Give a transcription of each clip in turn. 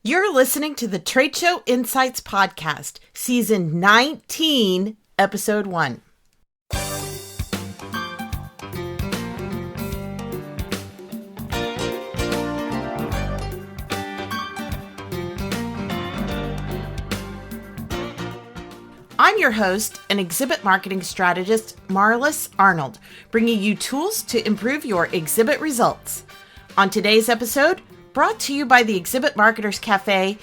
You're listening to the Trade Show Insights Podcast, Season 19, Episode 1. I'm your host and exhibit marketing strategist, Marlis Arnold, bringing you tools to improve your exhibit results. On today's episode, brought to you by the Exhibit Marketers Cafe,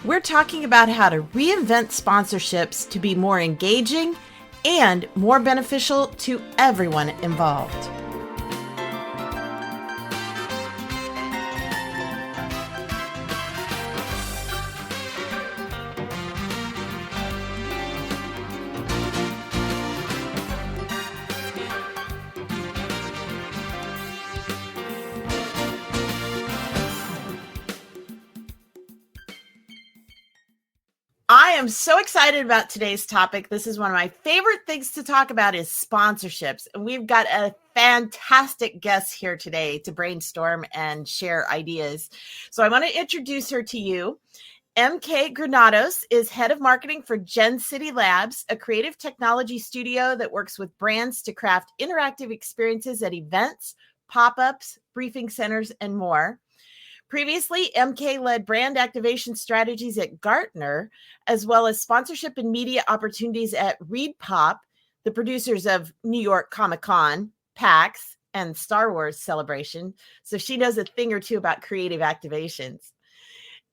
we're talking about how to reinvent sponsorships to be more engaging and more beneficial to everyone involved. I am so excited about today's topic. This is one of my favorite things to talk about is sponsorships. And we've got a fantastic guest here today to brainstorm and share ideas. So I want to introduce her to you. MK Granados is head of marketing for Gen City Labs, a creative technology studio that works with brands to craft interactive experiences at events, pop-ups, briefing centers, and more. Previously, MK led brand activation strategies at Gartner, as well as sponsorship and media opportunities at ReedPop, the producers of New York Comic Con, PAX, and Star Wars Celebration. So she knows a thing or two about creative activations.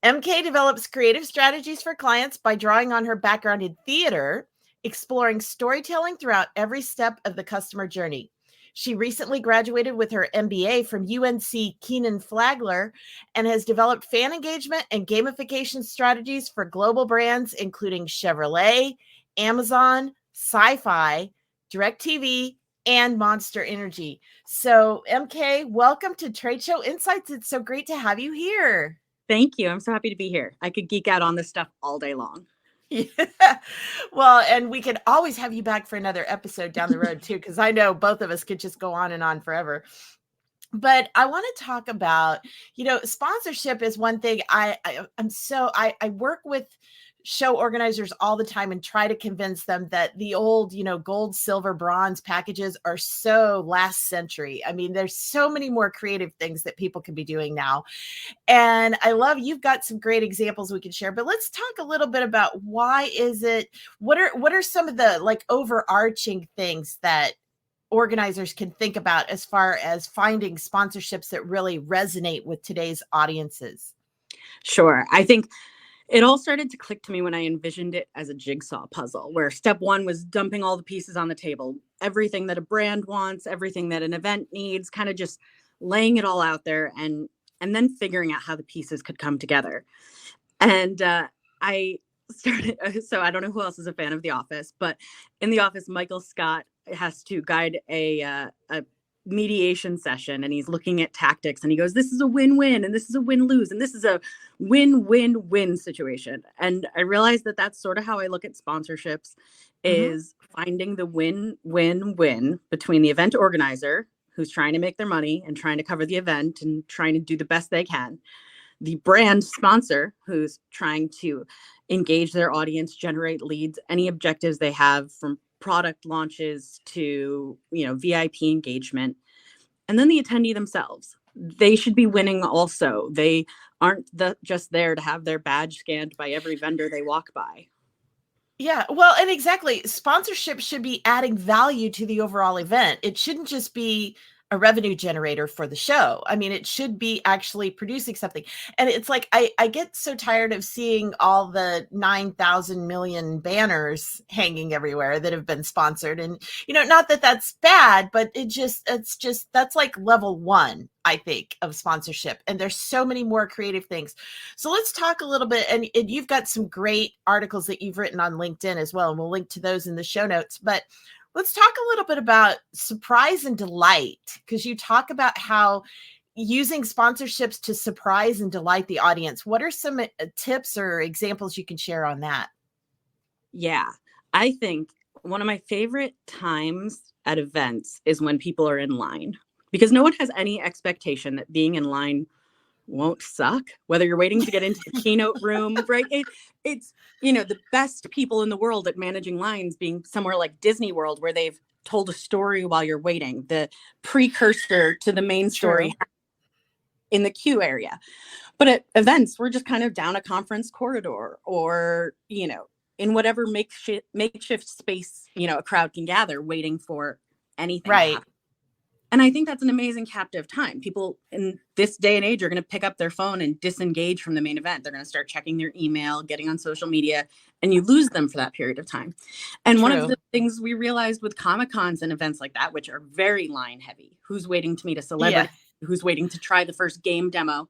MK develops creative strategies for clients by drawing on her background in theater, exploring storytelling throughout every step of the customer journey. She recently graduated with her MBA from UNC Kenan-Flagler and has developed fan engagement and gamification strategies for global brands, including Chevrolet, Amazon, Sci-Fi, DirecTV, and Monster Energy. So, MK, welcome to Trade Show Insights. It's so great to have you here. Thank you. I'm so happy to be here. I could geek out on this stuff all day long. Yeah. Well, and we could always have you back for another episode down the road too, because I know both of us could just go on and on forever. But I want to talk about, sponsorship is one thing. I work with show organizers all the time and try to convince them that the old, gold, silver, bronze packages are so last century. I mean, there's so many more creative things that people can be doing now. And I love you've got some great examples we can share, but let's talk a little bit about what are some of the like overarching things that organizers can think about as far as finding sponsorships that really resonate with today's audiences? Sure. I think it all started to click to me when I envisioned it as a jigsaw puzzle, where step one was dumping all the pieces on the table, everything that a brand wants, everything that an event needs, kind of just laying it all out there and then figuring out how the pieces could come together. And I started, so I don't know who else is a fan of The Office, but in The Office, Michael Scott has to guide a mediation session, and he's looking at tactics, and he goes, this is a win-win, and this is a win-lose, and this is a win-win-win situation. And I realized that that's sort of how I look at sponsorships, is finding the win-win-win between the event organizer, who's trying to make their money and trying to cover the event and trying to do the best they can, the brand sponsor, who's trying to engage their audience, generate leads, any objectives they have from product launches to, VIP engagement, and then the attendee themselves. They should be winning also. They aren't just there to have their badge scanned by every vendor they walk by. Yeah, well, and exactly. Sponsorship should be adding value to the overall event. It shouldn't just be a revenue generator for the show. I mean, it should be actually producing something. And it's like, I get so tired of seeing all the 9,000 million banners hanging everywhere that have been sponsored. And, not that that's bad, but that's like level one, I think, of sponsorship. And there's so many more creative things. So let's talk a little bit. And you've got some great articles that you've written on LinkedIn as well. And we'll link to those in the show notes. But let's talk a little bit about surprise and delight, because you talk about how using sponsorships to surprise and delight the audience. What are some tips or examples you can share on that? Yeah, I think one of my favorite times at events is when people are in line, because no one has any expectation that being in line won't suck, whether you're waiting to get into the keynote room, right? It's, the best people in the world at managing lines being somewhere like Disney World, where they've told a story while you're waiting, the precursor to the main story in the queue area. But at events, we're just kind of down a conference corridor or, in whatever makeshift space, a crowd can gather waiting for anything to happen. And I think that's an amazing captive time. People in this day and age are going to pick up their phone and disengage from the main event. They're going to start checking their email, getting on social media, and you lose them for that period of time. And one of the things we realized with Comic-Cons and events like that, which are very line heavy, who's waiting to meet a celebrity, who's waiting to try the first game demo,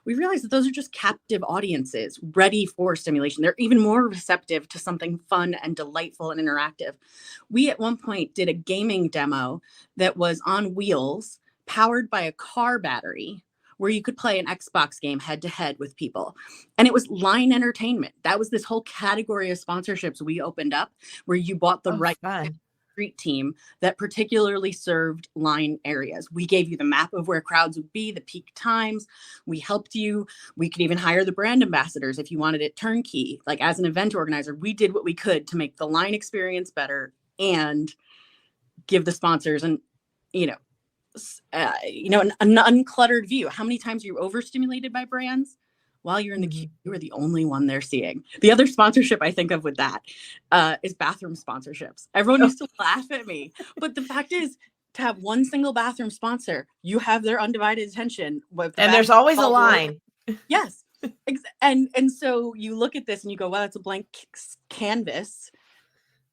we realized that those are just captive audiences ready for stimulation. They're even more receptive to something fun and delightful and interactive. We at one point did a gaming demo that was on wheels, powered by a car battery, where you could play an Xbox game head to head with people. And it was line entertainment. That was this whole category of sponsorships we opened up, where you bought the right street team that particularly served line areas. We gave you the map of where crowds would be, the peak times. We helped you. We could even hire the brand ambassadors if you wanted it turnkey. Like, as an event organizer, we did what we could to make the line experience better and give the sponsors an uncluttered view. How many times are you overstimulated by brands? While you're in the queue, you are the only one they're seeing. The other sponsorship I think of with that is bathroom sponsorships. Everyone used to laugh at me. But the fact is, to have one single bathroom sponsor, you have their undivided attention. And there's always a line. Yes. And so you look at this and you go, well, that's a blank canvas.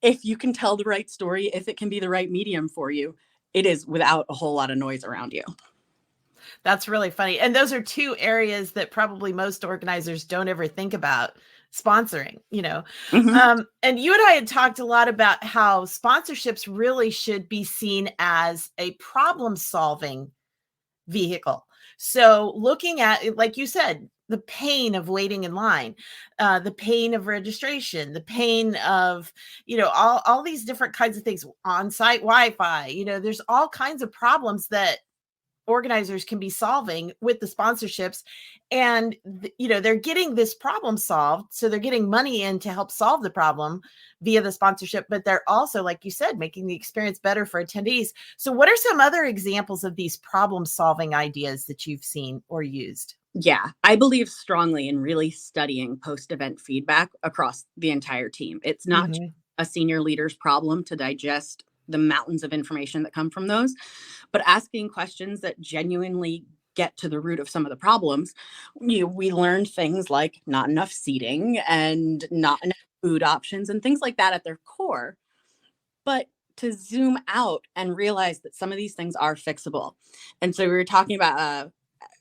If you can tell the right story, if it can be the right medium for you, it is without a whole lot of noise around you. That's really funny. And those are two areas that probably most organizers don't ever think about sponsoring, and you and I had talked a lot about how sponsorships really should be seen as a problem-solving vehicle. So looking at, like you said, the pain of waiting in line, the pain of registration, the pain of, all these different kinds of things, on-site Wi-Fi, there's all kinds of problems that organizers can be solving with the sponsorships. And, they're getting this problem solved. So they're getting money in to help solve the problem via the sponsorship, but they're also, like you said, making the experience better for attendees. So what are some other examples of these problem solving ideas that you've seen or used? Yeah, I believe strongly in really studying post-event feedback across the entire team. It's not just a senior leader's problem to digest the mountains of information that come from those, but asking questions that genuinely get to the root of some of the problems. We learned things like not enough seating and not enough food options and things like that at their core. But to zoom out and realize that some of these things are fixable. And so we were talking about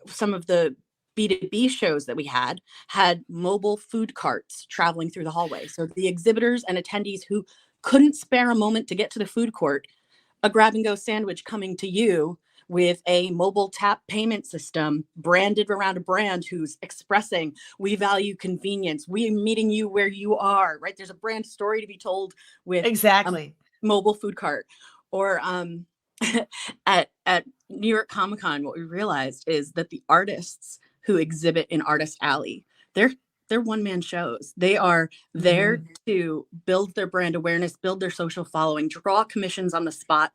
some of the B2B shows that we had mobile food carts traveling through the hallway. So the exhibitors and attendees who couldn't spare a moment to get to the food court, a grab-and-go sandwich coming to you with a mobile tap payment system branded around a brand who's expressing, we value convenience, we're meeting you where you are, right? There's a brand story to be told with exactly mobile food cart. Or at New York Comic-Con, what we realized is that the artists who exhibit in Artist Alley, they're one-man shows. They are there to build their brand awareness, build their social following, draw commissions on the spot.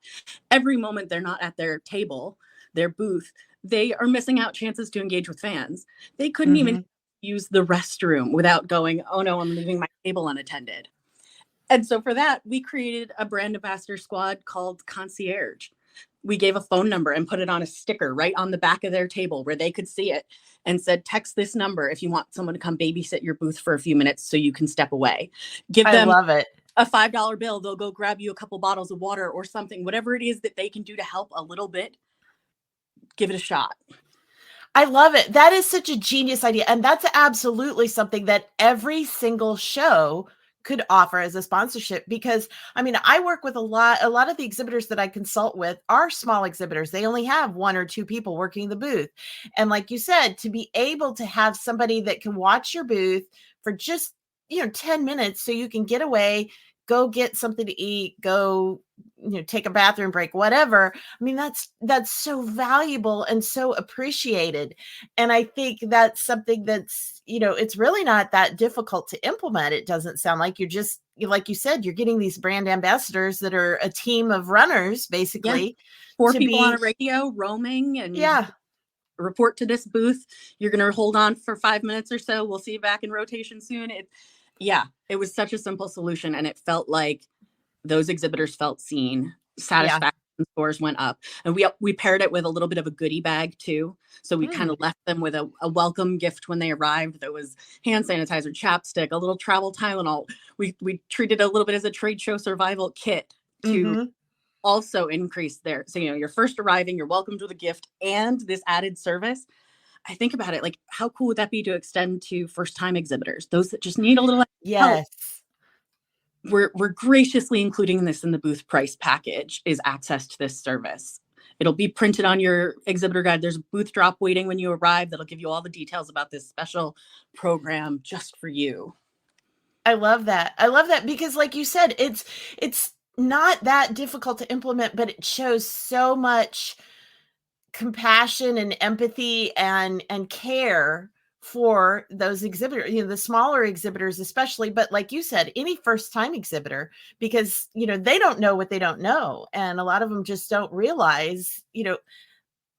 Every moment they're not at their table, their booth, they are missing out chances to engage with fans. They couldn't even use the restroom without going, oh no, I'm leaving my table unattended. And so for that, we created a brand ambassador squad called Concierge. We gave a phone number and put it on a sticker right on the back of their table where they could see it and said, text this number if you want someone to come babysit your booth for a few minutes so you can step away. Give them love it. A $5 bill. They'll go grab you a couple bottles of water or something, whatever it is that they can do to help a little bit. Give it a shot. I love it. That is such a genius idea. And that's absolutely something that every single show could offer as a sponsorship, because I work with a lot of the exhibitors that I consult with are small exhibitors. They only have one or two people working the booth. And like you said, to be able to have somebody that can watch your booth for just, 10 minutes so you can get away, go get something to eat, go, take a bathroom break, whatever. I mean, that's so valuable and so appreciated. And I think that's something that's, it's really not that difficult to implement. It doesn't sound like like you said, you're getting these brand ambassadors that are a team of runners, basically. 4 to people on a be, radio roaming, and yeah, report to this booth. You're going to hold on for 5 minutes or so. We'll see you back in rotation soon. It was such a simple solution. And it felt like those exhibitors felt seen. Satisfaction scores went up. And we paired it with a little bit of a goodie bag too. So we kind of left them with a welcome gift when they arrived. There was hand sanitizer, chapstick, a little travel Tylenol. We treated it a little bit as a trade show survival kit to also increase there. So, you're first arriving, you're welcomed with a gift and this added service. I think about it, like, how cool would that be to extend to first time exhibitors, those that just need a little help? We're graciously including this in the booth price package, is access to this service. It'll be printed on your exhibitor guide. There's a booth drop waiting when you arrive that'll give you all the details about this special program just for you. I love that because, like you said, it's not that difficult to implement, but it shows so much compassion and empathy and care for those exhibitors, the smaller exhibitors especially, but like you said, any first time exhibitor, because they don't know what they don't know, and a lot of them just don't realize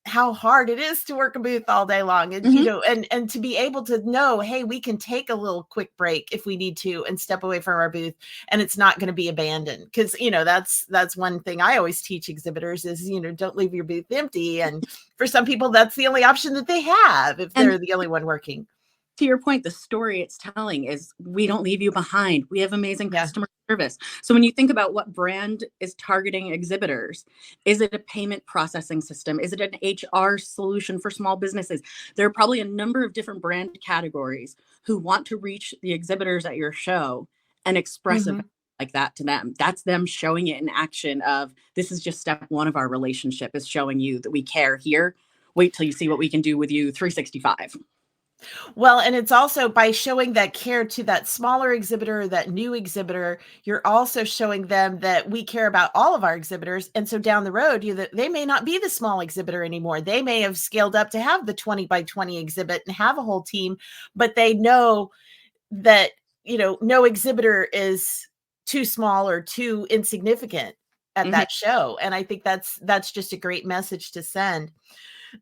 how hard it is to work a booth all day long. And, and to be able to know, hey, we can take a little quick break if we need to and step away from our booth, and it's not going to be abandoned. Cause that's one thing I always teach exhibitors is, don't leave your booth empty. And for some people, that's the only option that they have if they're the only one working. To your point, the story it's telling is we don't leave you behind. We have amazing customer service. So when you think about what brand is targeting exhibitors, is it a payment processing system? Is it an HR solution for small businesses? There are probably a number of different brand categories who want to reach the exhibitors at your show and express events like that to them. That's them showing it in action of, this is just step one of our relationship, is showing you that we care here. Wait till you see what we can do with you 365. Well, and it's also by showing that care to that smaller exhibitor, that new exhibitor, you're also showing them that we care about all of our exhibitors. And so down the road, they may not be the small exhibitor anymore. They may have scaled up to have the 20 by 20 exhibit and have a whole team, but they know that, no exhibitor is too small or too insignificant at that show. And I think that's just a great message to send.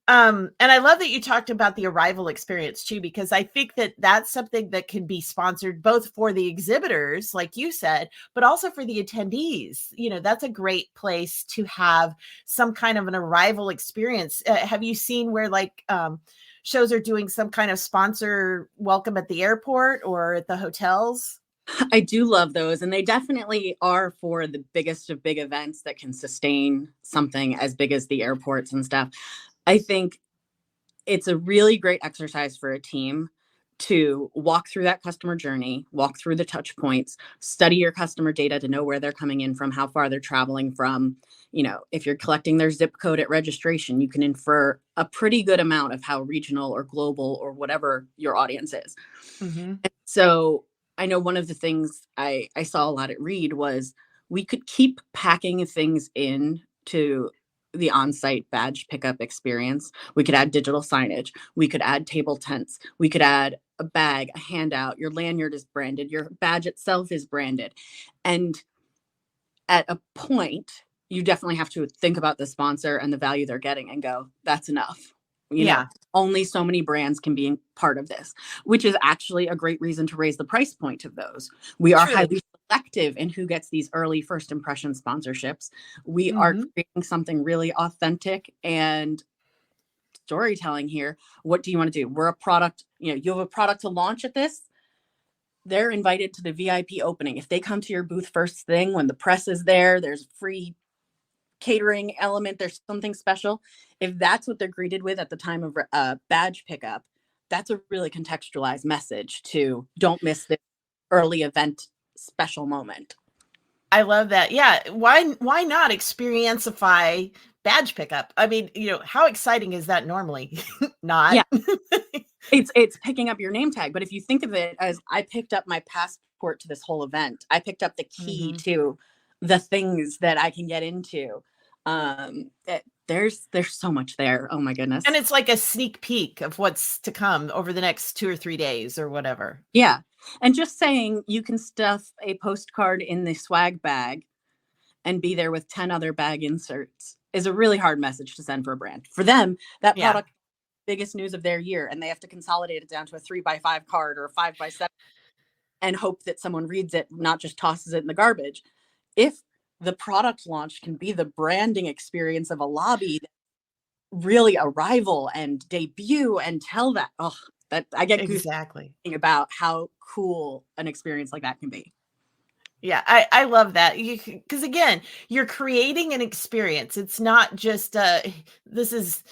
And I love that you talked about the arrival experience too, because I think that that's something that can be sponsored both for the exhibitors, like you said, but also for the attendees. That's a great place to have some kind of an arrival experience. Have you seen where shows are doing some kind of sponsor welcome at the airport or at the hotels? I do love those. And they definitely are for the biggest of big events that can sustain something as big as the airports and stuff. I think it's a really great exercise for a team to walk through that customer journey, walk through the touch points, study your customer data to know where they're coming in from, how far they're traveling from. If you're collecting their zip code at registration, you can infer a pretty good amount of how regional or global or whatever your audience is. So I know one of the things I saw a lot at Reed was we could keep packing things in to the on-site badge pickup experience. We could add digital signage. We could add table tents. We could add a bag, a handout. Your lanyard is branded. Your badge itself is branded. And at a point, you definitely have to think about the sponsor and the value they're getting and go, that's enough. Only so many brands can be part of this, which is actually a great reason to raise the price point of those. We are highly selective in who gets these early first impression sponsorships. We are creating something really authentic and storytelling here. What do you want to do? We're a product, you have a product to launch at this. They're invited to the VIP opening. If they come to your booth first thing, when the press is there, there's free catering element, there's something special. If that's what they're greeted with at the time of badge pickup, that's a really contextualized message to don't miss this early event special moment. I love that. Yeah. Why not experienceify badge pickup? I mean, how exciting is that normally? Not. Yeah. It's picking up your name tag. But if you think of it as I picked up my passport passport to this whole event. I picked up the key Mm-hmm. to the things that I can get into. There's so much there. Oh my goodness. And it's like a sneak peek of what's to come over the next 2 or 3 days or whatever. Yeah. And just saying you can stuff a postcard in the swag bag and be there with 10 other bag inserts is a really hard message to send for a brand. For them, that Yeah. product biggest news of their year, and they have to consolidate it down to a 3x5 card or a 5x7 and hope that someone reads it, not just tosses it in the garbage. If the product launch can be the branding experience of a lobby, really arrival and debut and tell that, that I get Exactly. goosebumps about how cool an experience like that can be. Yeah, I love that. Because again, you're creating an experience. It's not just this is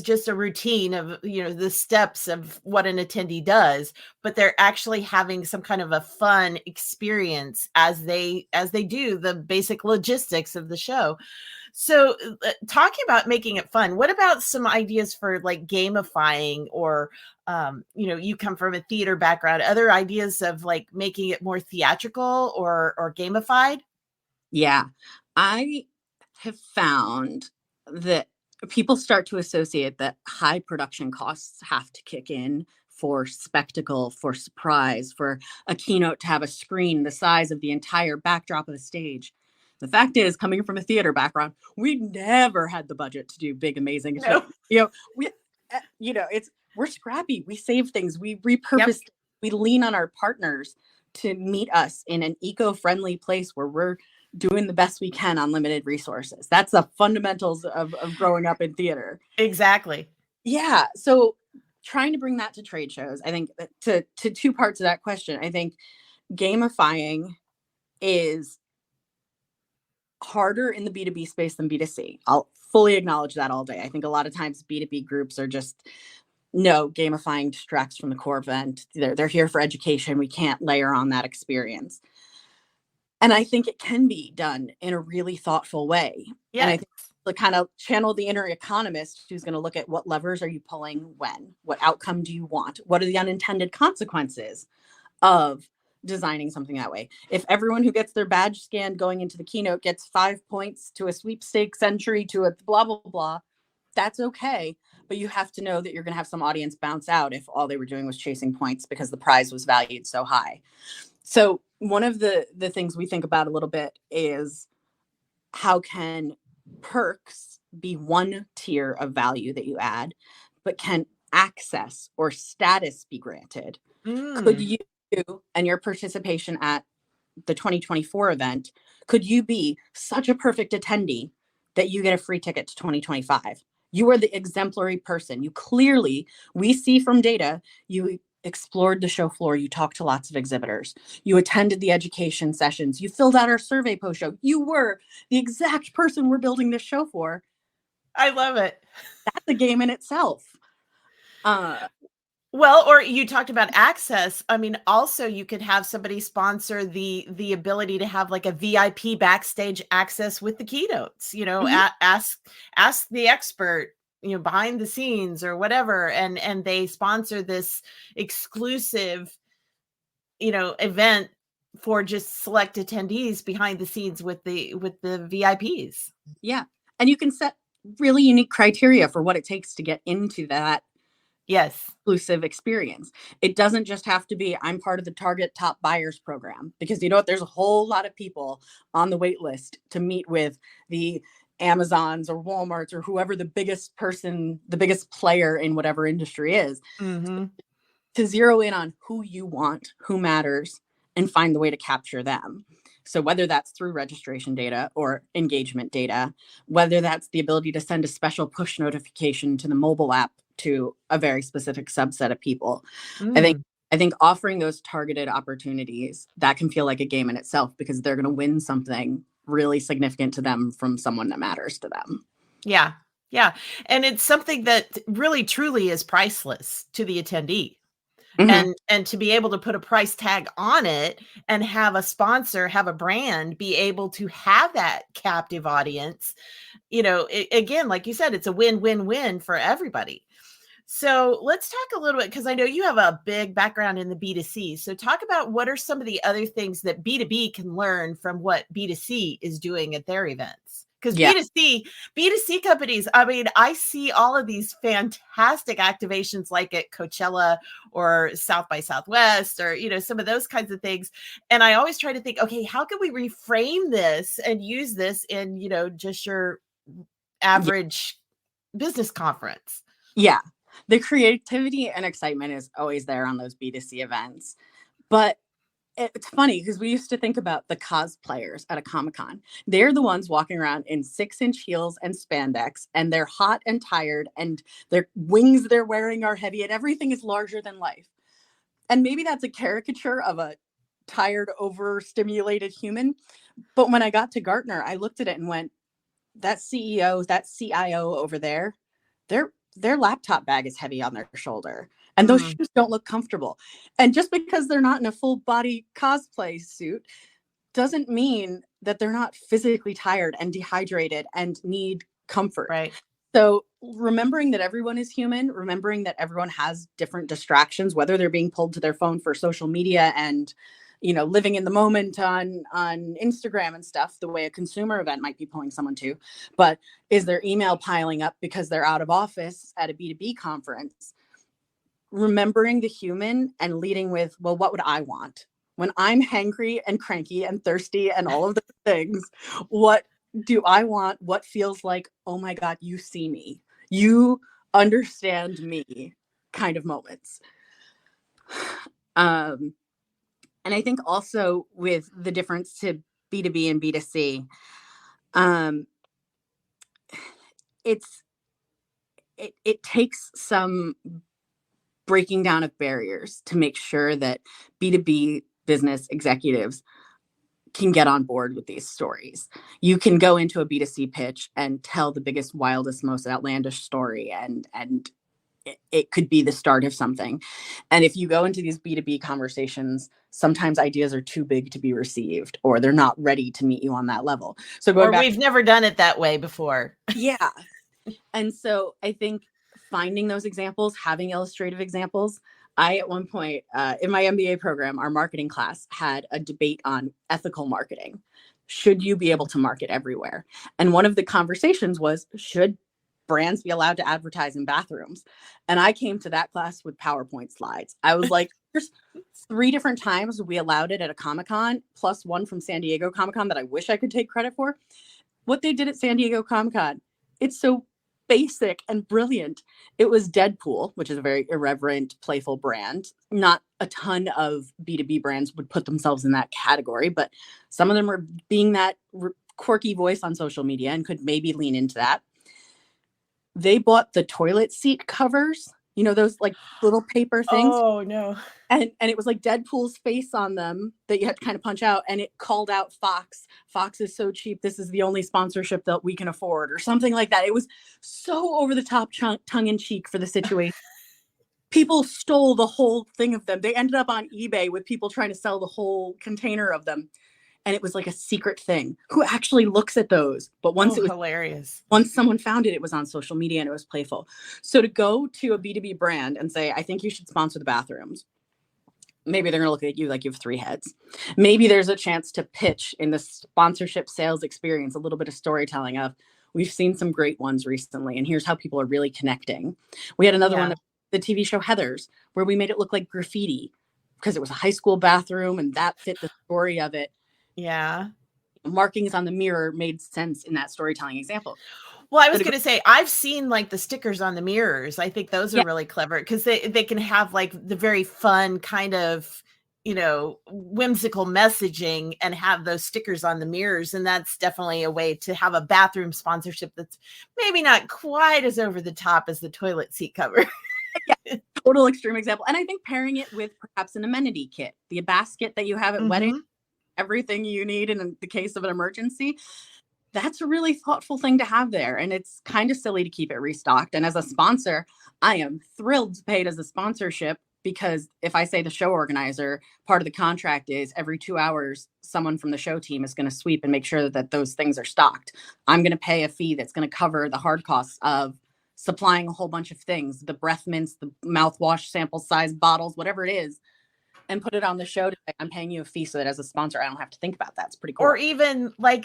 just a routine of the steps of what an attendee does, but they're actually having some kind of a fun experience as they do the basic logistics of the show. So talking about making it fun, what about some ideas for like gamifying or you come from a theater background, other ideas of like making it more theatrical or gamified? Yeah. I have found that people start to associate that high production costs have to kick in for spectacle, for surprise, for a keynote to have a screen the size of the entire backdrop of the stage. The fact is, coming from a theater background, we never had the budget to do big, amazing No. things. We're scrappy. We save things. We repurpose. Yep. We lean on our partners to meet us in an eco-friendly place where we're doing the best we can on limited resources. That's the fundamentals of growing up in theater. Exactly. Yeah. So trying to bring that to trade shows, I think to two parts of that question, I think gamifying is harder in the B2B space than B2C. I'll fully acknowledge that all day. I think a lot of times B2B groups are just, no, gamifying distracts from the core event. They're here for education. We can't layer on that experience. And I think it can be done in a really thoughtful way. Yeah. And I think to kind of channel the inner economist who's going to look at what levers are you pulling when? What outcome do you want? What are the unintended consequences of designing something that way? If everyone who gets their badge scanned going into the keynote gets 5 points to a sweepstakes entry to a blah, blah, blah, that's okay. But you have to know that you're going to have some audience bounce out if all they were doing was chasing points because the prize was valued so high. So one of the things we think about a little bit is how can perks be one tier of value that you add, but can access or status be granted? Could you and your participation at the 2024 event, could you be such a perfect attendee that you get a free ticket to 2025? You are the exemplary person. You clearly, we see from data, you explored the show floor, you talked to lots of exhibitors, you attended the education sessions, you filled out our survey post-show. You were the exact person we're building this show for. I love it. That's a game in itself. Well, or you talked about access. I mean, also you could have somebody sponsor the ability to have like a VIP backstage access with the keynotes, ask the expert, behind the scenes or whatever. And they sponsor this exclusive, event for just select attendees behind the scenes with the VIPs. Yeah. And you can set really unique criteria for what it takes to get into that exclusive experience. It doesn't just have to be, I'm part of the Target top buyers program, because there's a whole lot of people on the wait list to meet with the Amazons or Walmarts or whoever the biggest player in whatever industry is. Mm-hmm. To zero in on who you want, who matters, and find the way to capture them. So whether that's through registration data or engagement data, whether that's the ability to send a special push notification to the mobile app to a very specific subset of people. I think offering those targeted opportunities, that can feel like a game in itself, because they're going to win something really significant to them from someone that matters to them. Yeah. Yeah. And it's something that really truly is priceless to the attendee. Mm-hmm. And to be able to put a price tag on it and have a sponsor, have a brand be able to have that captive audience, again, like you said, it's a win-win-win for everybody. So let's talk a little bit because I know you have a big background in the B2C. So talk about what are some of the other things that B2B can learn from what B2C is doing at their events. Because Yeah. B2C companies, I mean, I see all of these fantastic activations like at Coachella or South by Southwest or, some of those kinds of things. And I always try to think, okay, how can we reframe this and use this in, just your average business conference? Yeah. The creativity and excitement is always there on those B2C events. But it's funny because we used to think about the cosplayers at a Comic-Con. They're the ones walking around in 6-inch heels and spandex, and they're hot and tired, and their wings they're wearing are heavy, and everything is larger than life. And maybe that's a caricature of a tired, overstimulated human. But when I got to Gartner, I looked at it and went, that CEO, that CIO over there, their laptop bag is heavy on their shoulder, and those shoes don't look comfortable. And just because they're not in a full body cosplay suit doesn't mean that they're not physically tired and dehydrated and need comfort. Right. So remembering that everyone is human, remembering that everyone has different distractions, whether they're being pulled to their phone for social media and living in the moment on Instagram and stuff, the way a consumer event might be pulling someone to, but is their email piling up because they're out of office at a B2B conference? Remembering the human and leading with, well, what would I want? When I'm hangry and cranky and thirsty and all of those things, what do I want? What feels like, oh my God, you see me, you understand me kind of moments. And I think also with the difference to B2B and B2C, it takes some breaking down of barriers to make sure that B2B business executives can get on board with these stories. You can go into a B2C pitch and tell the biggest, wildest, most outlandish story, and it could be the start of something. And if you go into these B2B conversations, sometimes ideas are too big to be received, or they're not ready to meet you on that level. So we've never done it that way before. Yeah. And so I think finding those examples, having illustrative examples. I, at one point in my MBA program, our marketing class had a debate on ethical marketing. Should you be able to market everywhere? And one of the conversations was, should brands be allowed to advertise in bathrooms? And I came to that class with PowerPoint slides. I was like, there's 3 different times we allowed it at a Comic-Con, plus one from San Diego Comic-Con that I wish I could take credit for. What they did at San Diego Comic-Con, it's so basic and brilliant. It was Deadpool, which is a very irreverent, playful brand. Not a ton of B2B brands would put themselves in that category, but some of them are being that quirky voice on social media and could maybe lean into that. They bought the toilet seat covers, those like little paper things. Oh no. And it was like Deadpool's face on them that you had to kind of punch out, and it called out Fox. Fox is so cheap. This is the only sponsorship that we can afford, or something like that. It was so over the top, tongue in cheek for the situation. People stole the whole thing of them. They ended up on eBay with people trying to sell the whole container of them. And it was like a secret thing. Who actually looks at those? But once it was hilarious. Once someone found it, it was on social media and it was playful. So to go to a B2B brand and say, I think you should sponsor the bathrooms. Maybe they're going to look at you like you have 3 heads. Maybe there's a chance to pitch in the sponsorship sales experience, a little bit of storytelling of, we've seen some great ones recently, and here's how people are really connecting. We had another one, the TV show Heathers, where we made it look like graffiti because it was a high school bathroom and that fit the story of it. Yeah. Markings on the mirror made sense in that storytelling example. Well, I was going to say, I've seen like the stickers on the mirrors. I think those are really clever because they can have like the very fun kind of, whimsical messaging and have those stickers on the mirrors. And that's definitely a way to have a bathroom sponsorship that's maybe not quite as over the top as the toilet seat cover. Total extreme example. And I think pairing it with perhaps an amenity kit, the basket that you have at weddings, everything you need in the case of an emergency. That's a really thoughtful thing to have there. And it's kind of silly to keep it restocked. And as a sponsor, I am thrilled to pay it as a sponsorship, because if I say the show organizer, part of the contract is every 2 hours, someone from the show team is going to sweep and make sure that those things are stocked. I'm going to pay a fee that's going to cover the hard costs of supplying a whole bunch of things, the breath mints, the mouthwash sample size bottles, whatever it is, and put it on the show to say, I'm paying you a fee so that as a sponsor, I don't have to think about that. It's pretty cool. Or even like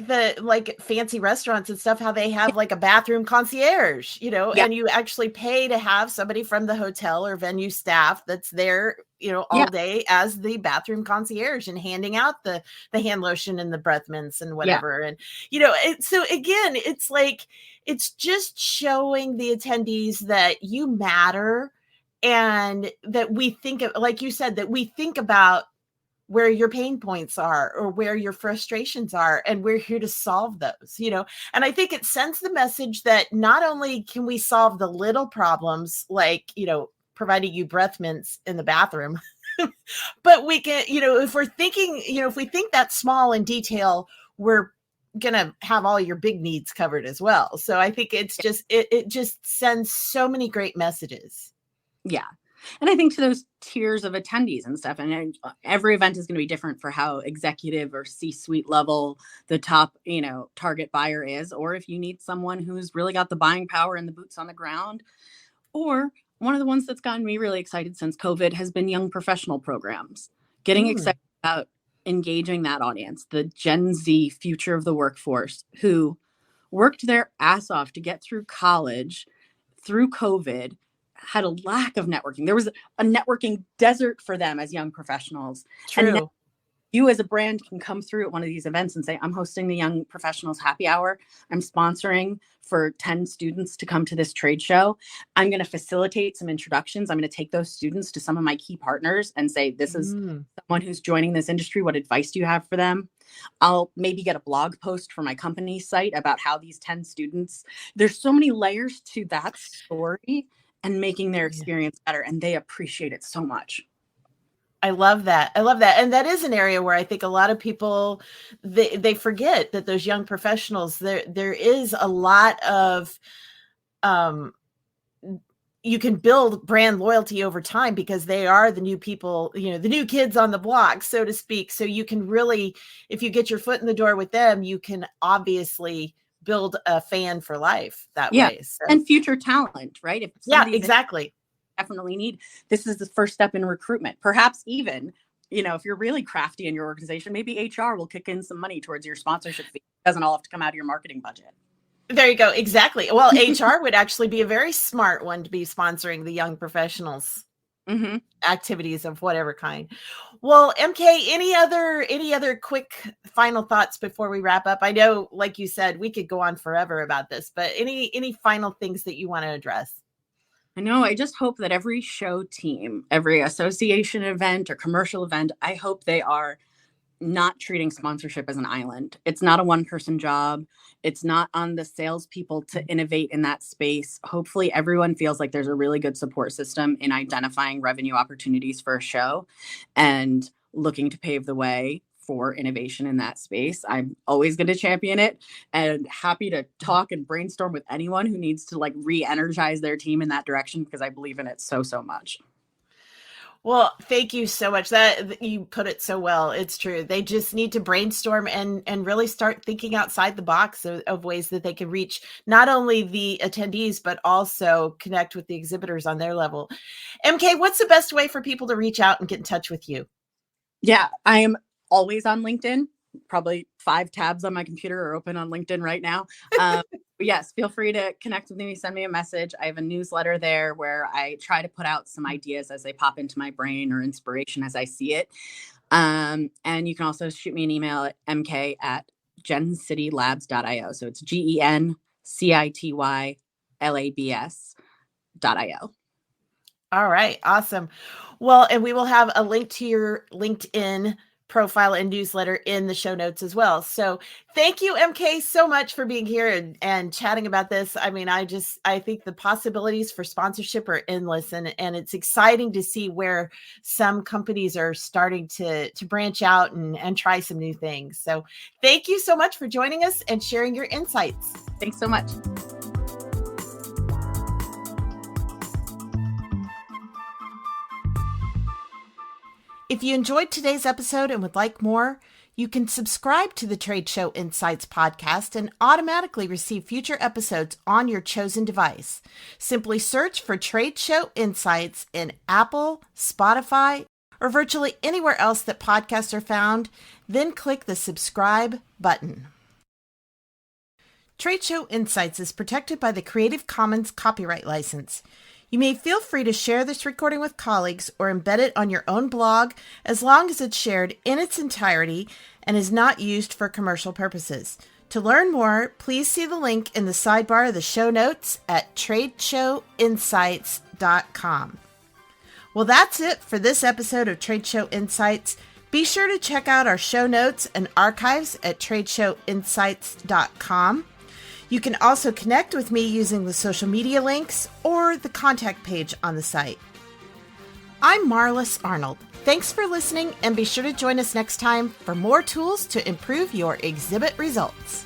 fancy restaurants and stuff, how they have like a bathroom concierge, and you actually pay to have somebody from the hotel or venue staff that's there, all day as the bathroom concierge and handing out the hand lotion and the breath mints and whatever. And, so again, it's like, it's just showing the attendees that you matter and that we think of, like you said, that we think about where your pain points are or where your frustrations are, and we're here to solve those, and I think it sends the message that not only can we solve the little problems, like, providing you breath mints in the bathroom, but we can, if we're thinking, if we think that small in detail, we're gonna have all your big needs covered as well. So I think it's just, it just sends so many great messages. Yeah. And I think to those tiers of attendees and stuff, and every event is going to be different for how executive or C-suite level the top, target buyer is, or if you need someone who's really got the buying power and the boots on the ground. Or one of the ones that's gotten me really excited since COVID has been young professional programs, getting excited about engaging that audience, the Gen Z future of the workforce, who worked their ass off to get through college, through COVID, had a lack of networking. There was a networking desert for them as young professionals. True. And you as a brand can come through at one of these events and say, I'm hosting the Young Professionals Happy Hour. I'm sponsoring for 10 students to come to this trade show. I'm going to facilitate some introductions. I'm going to take those students to some of my key partners and say, this is someone who's joining this industry. What advice do you have for them? I'll maybe get a blog post for my company site about how these 10 students, there's so many layers to that story and making their experience better. And they appreciate it so much. I love that. And that is an area where I think a lot of people, they forget that those young professionals, there is a lot of, you can build brand loyalty over time because they are the new people, the new kids on the block, so to speak. So you can really, if you get your foot in the door with them, you can obviously build a fan for life that way. So. And future talent, right? If exactly. Definitely need, this is the first step in recruitment. Perhaps even, if you're really crafty in your organization, maybe HR will kick in some money towards your sponsorship fee. It doesn't all have to come out of your marketing budget. There you go. Exactly. Well, HR would actually be a very smart one to be sponsoring the young professionals activities of whatever kind. Well, MK, any other quick final thoughts before we wrap up? I know, like you said, we could go on forever about this, but any final things that you want to address? I know. I just hope that every show team, every association event or commercial event, I hope they are not treating sponsorship as an island. It's not a one-person job. It's not on the salespeople to innovate in that space. Hopefully everyone feels like there's a really good support system in identifying revenue opportunities for a show and looking to pave the way for innovation in that space. I'm always going to champion it and happy to talk and brainstorm with anyone who needs to re-energize their team in that direction, because I believe in it so much. Well, thank you so much. That you put it so well. It's true. They just need to brainstorm and really start thinking outside the box of ways that they can reach not only the attendees, but also connect with the exhibitors on their level. MK, what's the best way for people to reach out and get in touch with you? Yeah, I am always on LinkedIn. Probably 5 tabs on my computer are open on LinkedIn right now. Yes, feel free to connect with me, send me a message. I have a newsletter there where I try to put out some ideas as they pop into my brain or inspiration as I see it. And you can also shoot me an email at mk@gencitylabs.io. So it's GENCITYLABS.io. All right. Awesome. Well, and we will have a link to your LinkedIn profile and newsletter in the show notes as well. So thank you, MK, so much for being here and chatting about this. I mean, I think the possibilities for sponsorship are endless, and it's exciting to see where some companies are starting to branch out and try some new things. So thank you so much for joining us and sharing your insights. Thanks so much. If you enjoyed today's episode and would like more, You can subscribe to the Trade Show Insights podcast and automatically receive future episodes on your chosen device. Simply search for Trade Show Insights in Apple, Spotify, or virtually anywhere else that podcasts are found, then click the subscribe button. Trade Show Insights is protected by the Creative Commons copyright license. You may feel free to share this recording with colleagues or embed it on your own blog as long as it's shared in its entirety and is not used for commercial purposes. To learn more, please see the link in the sidebar of the show notes at tradeshowinsights.com. Well, that's it for this episode of Trade Show Insights. Be sure to check out our show notes and archives at tradeshowinsights.com. You can also connect with me using the social media links or the contact page on the site. I'm Marlis Arnold. Thanks for listening, and be sure to join us next time for more tools to improve your exhibit results.